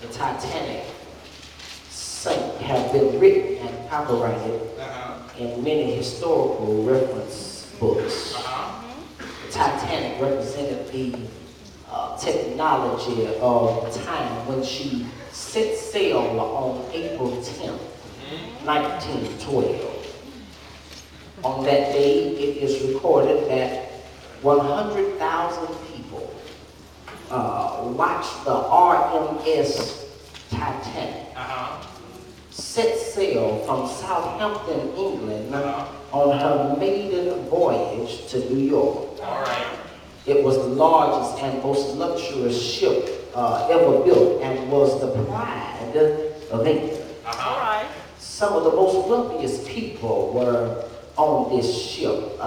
the Titanic sank have been written and copyrighted in many historical reference books. The Titanic represented the technology of time when she set sail on April 10th, 1912. On that day, it is recorded that 100,000 people watched the RMS Titanic set sail from Southampton, England on her maiden voyage to New York. It was the largest and most luxurious ship ever built and was the pride of England. Some of the most wealthiest people were on this ship.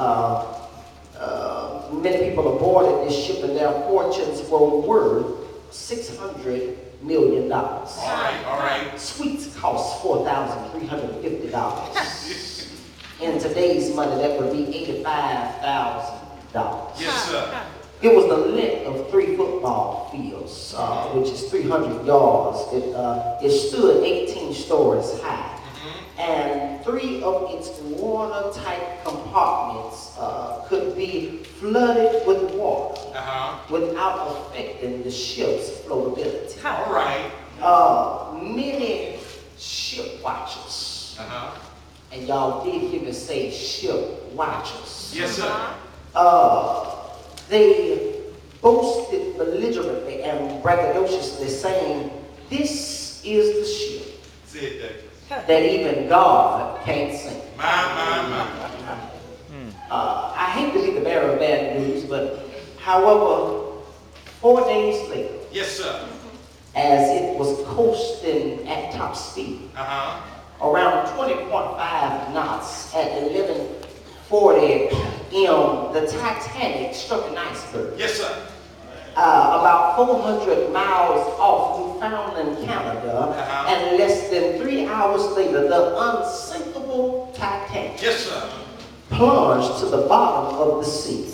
Many people aboarded this ship and their fortunes were worth $600 million. Suites cost $4,350. In today's money, that would be $85,000. Yes, sir. It was the length of 3 football fields, which is 300 yards. It stood 18 stories high. And 3 of its watertight compartments could be flooded with water without affecting the ship's floatability. Many ship watchers, and y'all did hear me say ship watchers. Yes, sir. They boasted belligerently and braggadociously saying, "This is the ship that even God can't sink." I hate to be the bearer of bad news, but however, 4 days later, yes, sir, as it was coasting at top speed, around 20.5 knots at 11:40 p.m., the Titanic struck an iceberg. Yes, sir. About 400 miles off Newfoundland, Canada, and less than 3 hours later, the unsinkable Titanic plunged to the bottom of the sea.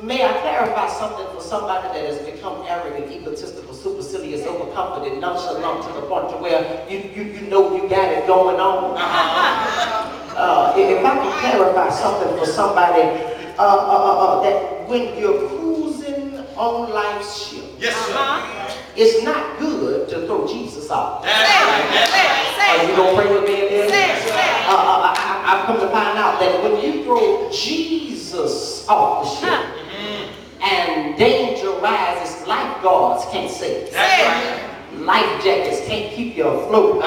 May I clarify something for somebody that has become arrogant, egotistical, supercilious, overconfident, nonchalant to the point to where you know you got it going on? If I can clarify something for somebody, that when you're cruising on life's ship, it's not good to throw Jesus off. Are you going to pray with me in this? I've come to find out that when you throw Jesus off the ship and danger rises, lifeguards can't save. Life jackets can't keep you afloat.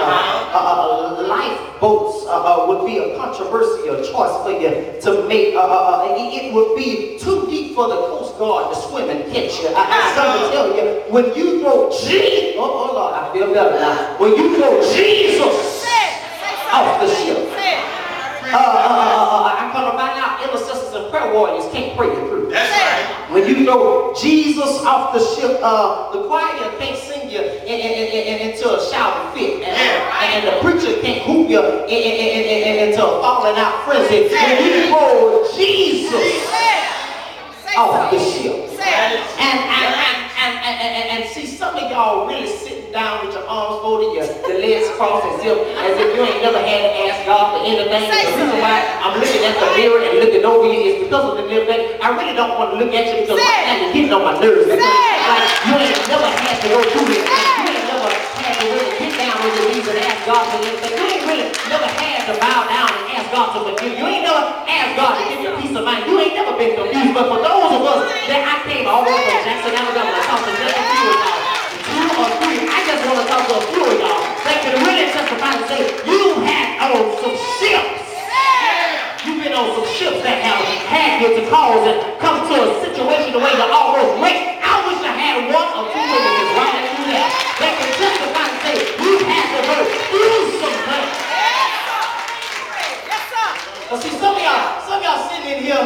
Lifeboats would be a controversial choice for you to make. It would be too deep for the Coast Guard to swim and catch you. I'm going to tell you, when you throw Jesus, oh Lord, I feel better now. When you throw Jesus off the ship, I'm going to find out intercessors and prayer warriors can't pray you through. When you throw Jesus off the ship, the choir can't sing you into a shouting fit, and the preacher can't hoop you into a falling out frenzy. When you throw Jesus off the ship, and see some of y'all really sitting down with your arms folded, your legs crossed as if you ain't never had to ask God for anything. The reason why I'm looking at the mirror and looking over you is because of the little thing. I really don't want to look at you because you're getting on my nerves. Because, like, you ain't never had to go through this. You ain't never had to really get down on your knees and ask God for anything. You ain't really never had to bow down and ask God to forgive you. You ain't never asked God to give you peace of mind. You ain't never been confused. But for those of us that I came all the way from Jackson, Alabama, to talk to just a few of y'all, 2 or 3, I just want to talk to a few of y'all that can really testify and say, you had on some ships. You've been on some ships that have had you to cause and come to a situation the way you almost wrecked. I wish I had 1 or 2 witnesses right through that that can testify and say, you had to go through some things. But see, some of y'all sitting in here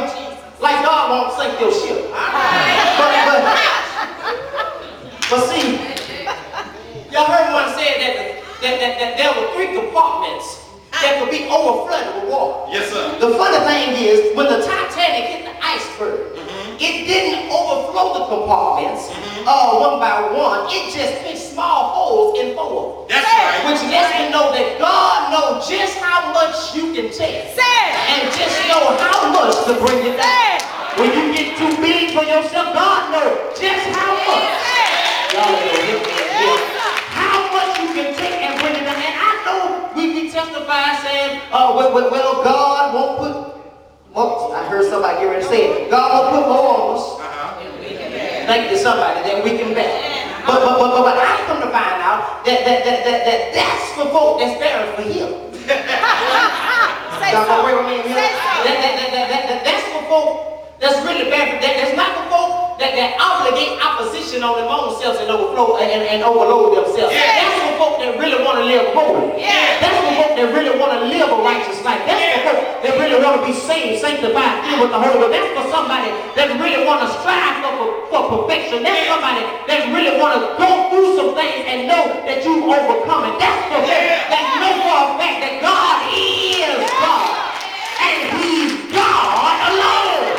like God won't sink your ship. But see, y'all heard when I said that there were 3 compartments that could be overflooded with water. Yes, sir. The funny thing is, when the Titanic hit the iceberg, it didn't overflow the compartments. one by one, it just fits small holes in four. That's right. Which lets me know that God knows just how much you can take. And just know how much to bring you down. When you get too big for yourself, God knows just how much. Y'all know how much you can take and bring it down. And I know we testify saying, well, God won't put, I heard somebody get ready to say it, God won't put more on us. Thank you, somebody, that we can bear. But I come to find out that's for folk that's bearing for Him. Y'all gonna with me here? That's for folk that's really bad. That's not for folk that obligate opposition on their own selves and overflow and overload themselves. That's for folk that really want to live holy. That's for folk that really want to live a righteous life. That's for folk that really want to be saved, sanctified, filled with the Holy Ghost. That's for somebody that really want to strive for perfection. That's somebody that really want to go through some things and know that you've overcome it. That's for folk that know for a fact that God is God and He's God alone.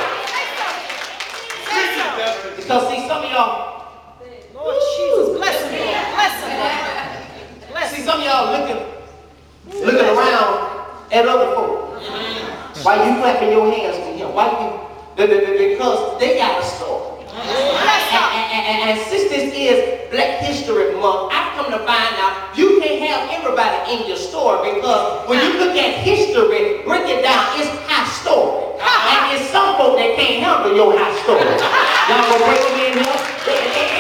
Because see, some of y'all, Lord Jesus, bless him, bless him, bless him. See, some of y'all looking around at other folk. Why you clapping your hands to Him? Why you? Because they got a story. And since this is Black History Month, I've come to find out you can't have everybody in your story, because when you look at history, break it down, it's high story. And it's some folk that can't handle your high story. Y'all gonna break me in here?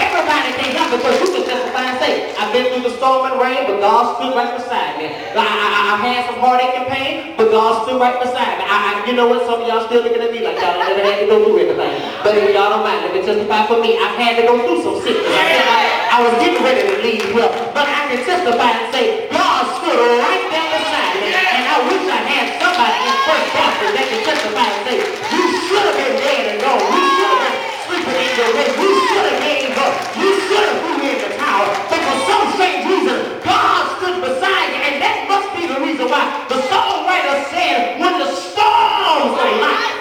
Everybody can't handle it, because you can testify and say, I've been through the storm and rain, but God stood right beside me. I've had some heartache and pain, but God stood right beside me. You know what? Some of y'all still looking at me like y'all never had to go through anything. But if y'all don't mind, let me testify for me. I've had to go through some sickness. I was getting ready to leave here, but I can testify and say, God stood right there beside me. And I wish I had somebody in First Boston that can testify and say, you should have been dead and gone. You should have been sleeping in your bed. You should have gave up. You should have threw in the towel. But for some strange reason, God stood beside you, and that must be the reason why the songwriter said, when the storms of life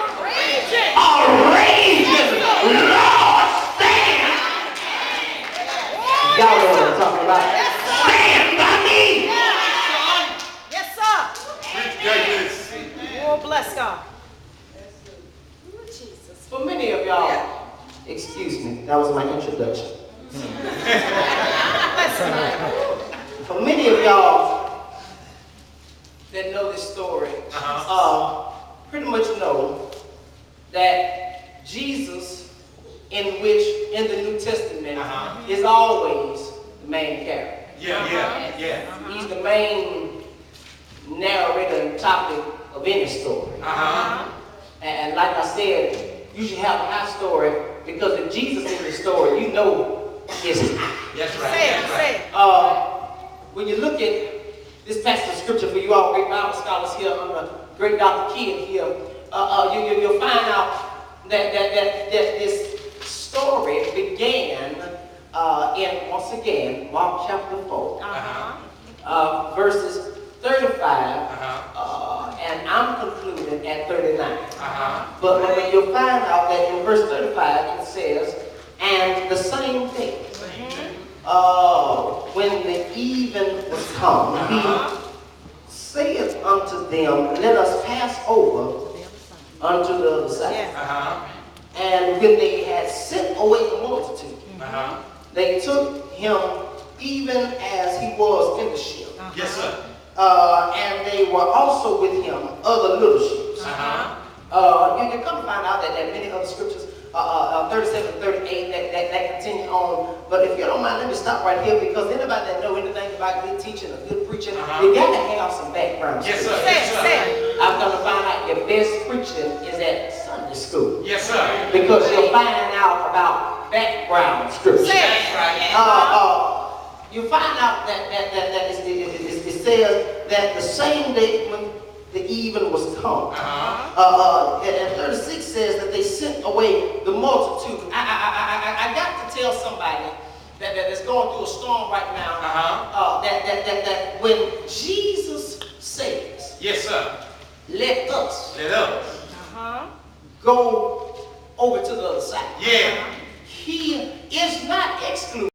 are raging, Lord, stand. Y'all know what I'm talking about. Stand by me. Yes, sir. Oh, bless God. Jesus. For many of y'all, excuse me, that was my introduction. For many of y'all that know this story, pretty much know that Jesus, in the New Testament, is always the main character. He's the main narrator and topic of any story. And like I said, you should have a high story, because if Jesus in the story, you know it's high. That's right. Say it. When you look at this passage of scripture, for you all great Bible scholars here, great Dr. Kenneth here, you'll find out that this story began in, once again, Mark chapter 4, verses 35, and I'm concluding at 39. But you'll find out that in verse 35 it says, and the same thing, when the even was come, he saith unto them, let us pass over unto the other side. And when they had sent away the multitude, they took him even as he was in the ship. Yes, sir. And they were also with him other little ships. You come to find out that many other scriptures, 37, 38, that continue on. But if you don't mind, let me stop right here, because anybody that know anything about good teaching or good preaching, you got to have some background. Yes, sir. I'm going to find out your best preaching is at Sunday school. Yes, sir. Because you'll find out about background scripture. That's right. You find out that it says that the same day when the even was come. And 36 says that they sent away the multitude. I got to tell somebody that's going through a storm right now, that when Jesus says, yes, sir, let us let us go over to the other side. Yeah. he is not exclusive.